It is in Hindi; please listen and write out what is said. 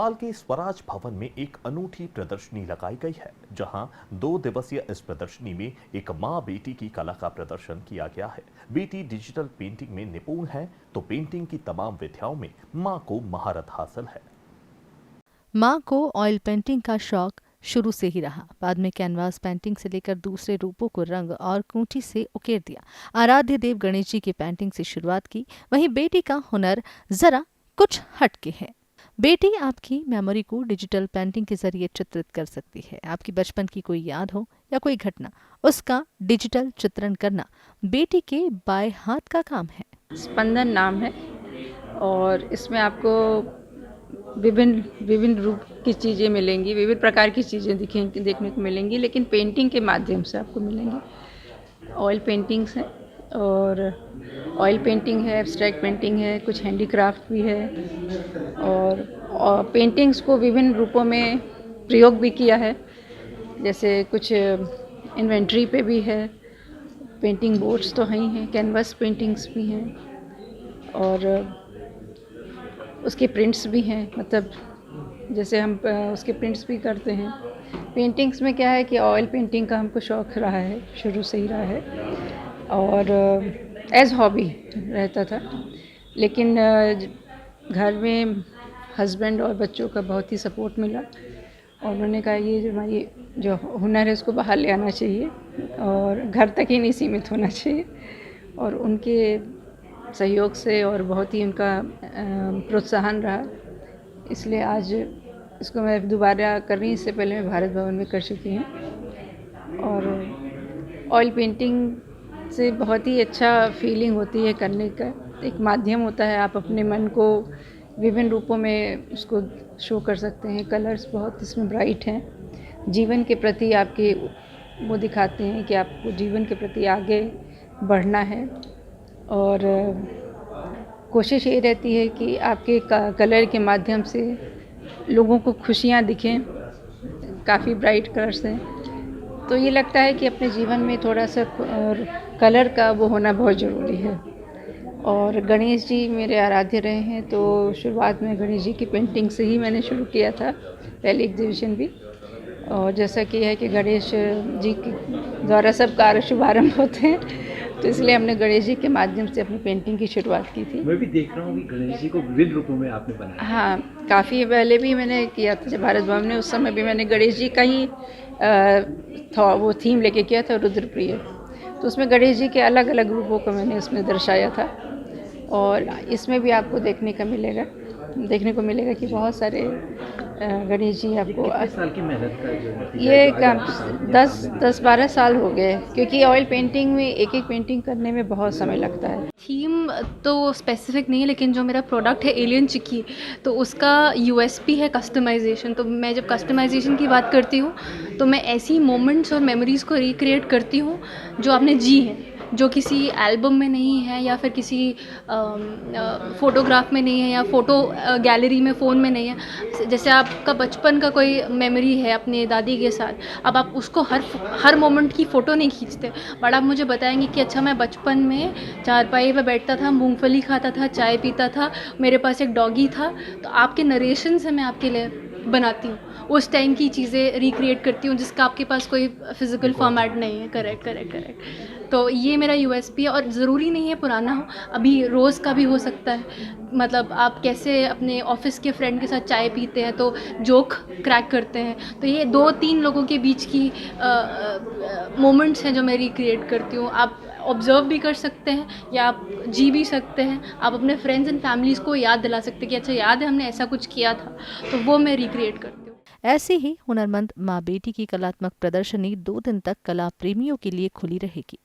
भोपाल के स्वराज भवन में एक अनूठी प्रदर्शनी लगाई गई है, जहां 2 दिवसीय इस प्रदर्शनी में एक मां बेटी की कला का प्रदर्शन किया गया है। बेटी डिजिटल पेंटिंग में निपुण है, तो पेंटिंग की तमाम विधाओं में मां को महारत हासिल है। मां को ऑयल पेंटिंग का शौक शुरू से ही रहा। बाद में कैनवास पेंटिंग से लेकर दूसरे रूपों को रंग और कूंटी से उकेर दिया। आराध्य देव गणेश जी की पेंटिंग से शुरुआत की। वहीं बेटी का हुनर जरा कुछ हटके है। बेटी आपकी मेमोरी को डिजिटल पेंटिंग के जरिए चित्रित कर सकती है। आपकी बचपन की कोई याद हो या कोई घटना, उसका डिजिटल चित्रण करना बेटी के बाएं हाथ का काम है। स्पंदन नाम है और इसमें आपको विभिन्न विभिन्न रूप की चीज़ें मिलेंगी, विविध प्रकार की चीज़ें देखने को मिलेंगी, लेकिन पेंटिंग के माध्यम से आपको मिलेंगी। ऑयल पेंटिंग्स हैं और ऑयल पेंटिंग है, एब्स्ट्रैक्ट पेंटिंग है, कुछ हैंडीक्राफ्ट भी है और पेंटिंग्स को विभिन्न रूपों में प्रयोग भी किया है। जैसे कुछ इन्वेंट्री पे भी है, पेंटिंग बोर्ड्स तो हैं ही हैं, कैनवस पेंटिंग्स भी हैं और उसके प्रिंट्स भी हैं। मतलब जैसे हम उसके प्रिंट्स भी करते हैं। पेंटिंग्स में क्या है कि ऑयल पेंटिंग का हमको शौक़ रहा है, शुरू से ही रहा है और एज हॉबी रहता था, लेकिन घर में हस्बैंड और बच्चों का बहुत ही सपोर्ट मिला और उन्होंने कहा ये जो हमारी जो हुनर है इसको बाहर ले आना चाहिए और घर तक ही नहीं सीमित होना चाहिए। और उनके सहयोग से और बहुत ही उनका प्रोत्साहन रहा, इसलिए आज इसको मैं दोबारा कर रही। इससे पहले मैं भारत भवन में कर चुकी हूँ और ऑयल पेंटिंग से बहुत ही अच्छा फीलिंग होती है करने का। एक माध्यम होता है, आप अपने मन को विभिन्न रूपों में उसको शो कर सकते हैं। कलर्स बहुत इसमें ब्राइट हैं, जीवन के प्रति आपके वो दिखाते हैं कि आपको जीवन के प्रति आगे बढ़ना है और कोशिश ये रहती है कि आपके कलर के माध्यम से लोगों को खुशियाँ दिखें। काफ़ी ब्राइट कलर्स हैं, तो ये लगता है कि अपने जीवन में थोड़ा सा कलर का वो होना बहुत ज़रूरी है। और गणेश जी मेरे आराध्य रहे हैं, तो शुरुआत में गणेश जी की पेंटिंग से ही मैंने शुरू किया था, पहले एग्जीबिशन भी। और जैसा कि है कि गणेश जी के द्वारा सब कार्य शुभारंभ होते हैं, तो इसलिए हमने गणेश जी के माध्यम से अपनी पेंटिंग की शुरुआत की थी। मैं भी देख रहा हूँ कि गणेश जी को विविध रूपों में आपने बनाया। हाँ, काफ़ी पहले भी मैंने किया था जब भारत भवन में, उस समय भी मैंने गणेश जी का ही वो थीम लेके किया था, रुद्रप्रिय। तो उसमें गणेश जी के अलग अलग रूपों को मैंने उसमें दर्शाया था और इसमें भी आपको देखने को मिलेगा कि बहुत सारे गणेश जी आपको। कितने साल की मेहनत का जो ये 10-12 साल हो गए, क्योंकि ऑयल पेंटिंग में एक पेंटिंग करने में बहुत समय लगता है। थीम तो स्पेसिफिक नहीं है, लेकिन जो मेरा प्रोडक्ट है एलियन चिक्की, तो उसका यूएसपी है कस्टमाइजेशन। तो मैं जब कस्टमाइजेशन की बात करती हूँ तो मैं ऐसी मोमेंट्स और मेमोरीज़ को रिक्रिएट करती हूँ जो आपने जी हैं, जो किसी एल्बम में नहीं है या फिर किसी फ़ोटोग्राफ में नहीं है या फ़ोटो गैलरी में फ़ोन में नहीं है। जैसे आपका बचपन का कोई मेमोरी है अपने दादी के साथ, अब आप उसको हर मोमेंट की फ़ोटो नहीं खींचते, बट आप मुझे बताएंगे कि अच्छा मैं बचपन में चारपाई पे बैठता था, मूंगफली खाता था, चाय पीता था, मेरे पास एक डॉगी था। तो आपके नरेशन से मैं आपके लिए बनाती हूँ, उस टाइम की चीज़ें रिक्रिएट करती हूँ जिसका आपके पास कोई फिज़िकल फॉर्मेट नहीं है। करेक्ट। तो ये मेरा यूएसपी है और ज़रूरी नहीं है पुराना हो, अभी रोज़ का भी हो सकता है। मतलब आप कैसे अपने ऑफिस के फ्रेंड के साथ चाय पीते हैं तो जोक क्रैक करते हैं, तो ये 2-3 लोगों के बीच की मोमेंट्स हैं जो मैं रिक्रिएट करती हूँ। आप ऑब्ज़र्व भी कर सकते हैं या आप जी भी सकते हैं। आप अपने फ्रेंड्स एंड फैमिलीज़ को याद दिला सकते हैं कि अच्छा याद है हमने ऐसा कुछ किया था, तो वो मैं रिक्रिएट करती हूँ। ऐसी ही हुनरमंद माँ बेटी की कलात्मक प्रदर्शनी 2 दिन तक कला प्रेमियों के लिए खुली रहेगी।